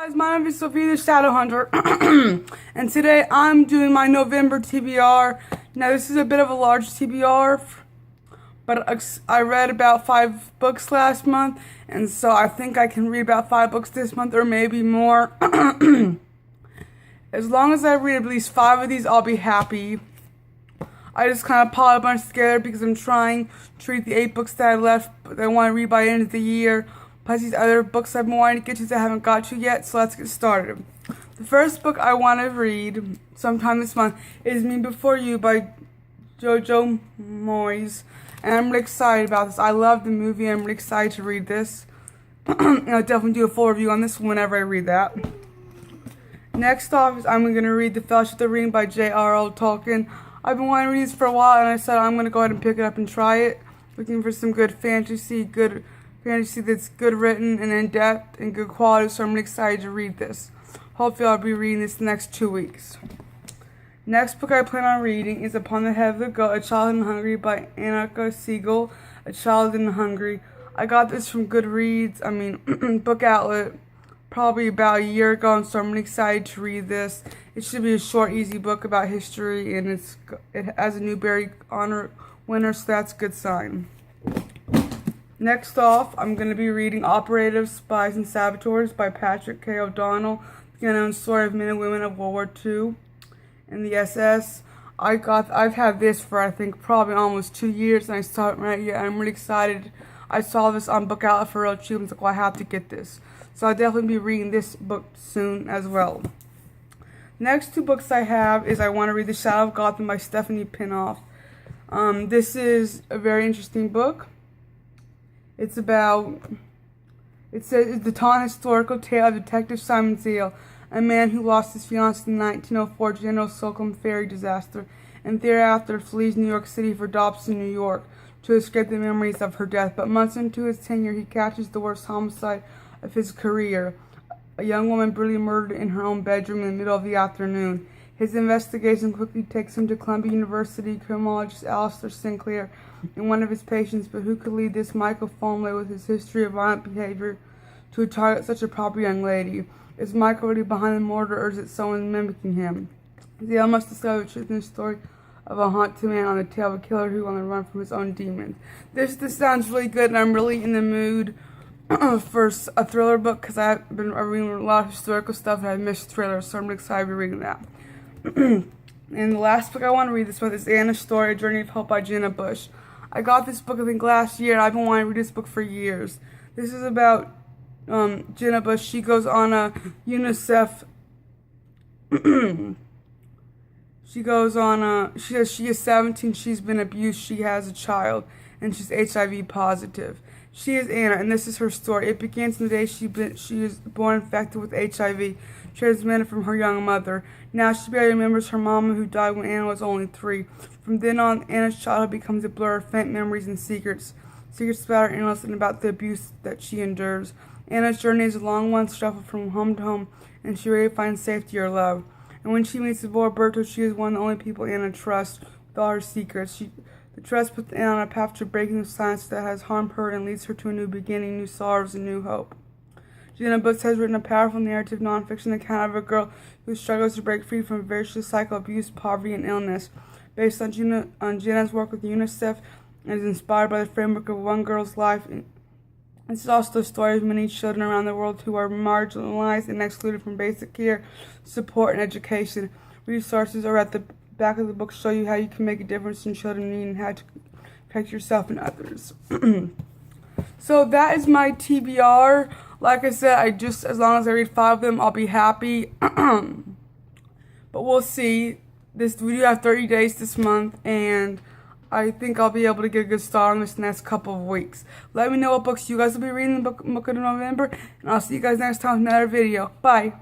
Guys, my name is Sophia the Shadow Hunter, and today I'm doing my November TBR. Now, this is a bit of a large TBR, but I read about 5 books last month, and so I think I can read about 5 books this month, or maybe more. As long as I read at least 5 of these, I'll be happy. I just kind of piled a bunch together because I'm trying to read the 8 books that I left, that I want to read by the end of the year. Plus these other books I've been wanting to get to that I haven't got to yet, so let's get started. The first book I want to read sometime this month is Me Before You by Jojo Moyes, and I'm really excited about this. I love the movie, and I'm really excited to read this. And I'll definitely do a full review on this whenever I read that. Next off is I'm going to read The Fellowship of the Ring by J.R.R. Tolkien. I've been wanting to read this for a while, and I said I'm going to go ahead and pick it up and try it. Looking for some good fantasy that's good written and in-depth and good quality, so I'm really excited to read this. Hopefully I'll be reading this the next 2 weeks. Next book I plan on reading is Upon the Head of the Goat, A Child in Hungary by Annika Siegel, A Child in Hungary. I got this from Goodreads, Book Outlet, probably about a year ago, and so I'm really excited to read this. It should be a short, easy book about history, and it has a Newbery Honor winner, so that's a good sign. Next off, I'm going to be reading Operatives, Spies, and Saboteurs by Patrick K. O'Donnell, the unknown story of men and women of World War II and the SS. I've had this for, I think, probably almost 2 years, and I saw it right here. I'm really excited. I saw this on Book Outlet for real cheap, and I was like, well, I have to get this. So I'll definitely be reading this book soon as well. Next 2 books I have is I want to read The Shadow of Gotham by Stephanie Pinoff. This is a very interesting book. It says it's the tall historical tale of Detective Simon Zeal, a man who lost his fiancée in the 1904 General Slocum ferry disaster, and thereafter flees New York City for Dobson, New York, to escape the memories of her death. But months into his tenure, he catches the worst homicide of his career: a young woman brutally murdered in her own bedroom in the middle of the afternoon. His investigation quickly takes him to Columbia University criminologist Alistair Sinclair and one of his patients, but who could lead this Michael Fomley with his history of violent behavior to target such a proper young lady? Is Michael really behind the murder, or is it someone mimicking him? Zale must discover the truth in the story of a haunted man on the tail of a killer who on the run from his own demons. This sounds really good, and I'm really in the mood for a thriller book because I've been reading a lot of historical stuff and I missed thrillers, so I'm really excited to be reading that. And the last book I want to read this month is Anna's Story, A Journey of Hope by Jenna Bush. I got this book, I think, last year, and I've been wanting to read this book for years. This is about Jenna Bush. She goes on a UNICEF. She says she is 17, she's been abused, she has a child, and she's HIV positive. She is Anna, and this is her story. It begins in the day she is born infected with HIV, transmitted from her young mother. Now she barely remembers her mama, who died when Anna was only 3. From then on, Anna's childhood becomes a blur of faint memories and secrets about her illness and about the abuse that she endures. Anna's journey is a long one, shuffled from home to home, and she rarely finds safety or love. And when she meets the boy Berto, she is one of the only people Anna trusts with all her secrets. The trust puts Anna on a path to breaking the silence that has harmed her and leads her to a new beginning, new sorrows, and new hope. Jenna Bush has written a powerful narrative nonfiction account of a girl who struggles to break free from a vicious cycle of abuse, poverty, and illness. Based on Jenna's work with UNICEF, and is inspired by the framework of one girl's life. This is also the story of many children around the world who are marginalized and excluded from basic care, support, and education. Resources are at the back of the book, show you how you can make a difference in children in need and how to protect yourself and others. So that is my TBR. Like I said, as long as I read 5 of them, I'll be happy. But we'll see. We do have 30 days this month, and I think I'll be able to get a good start on this next couple of weeks. Let me know what books you guys will be reading in the book of November, and I'll see you guys next time with another video. Bye.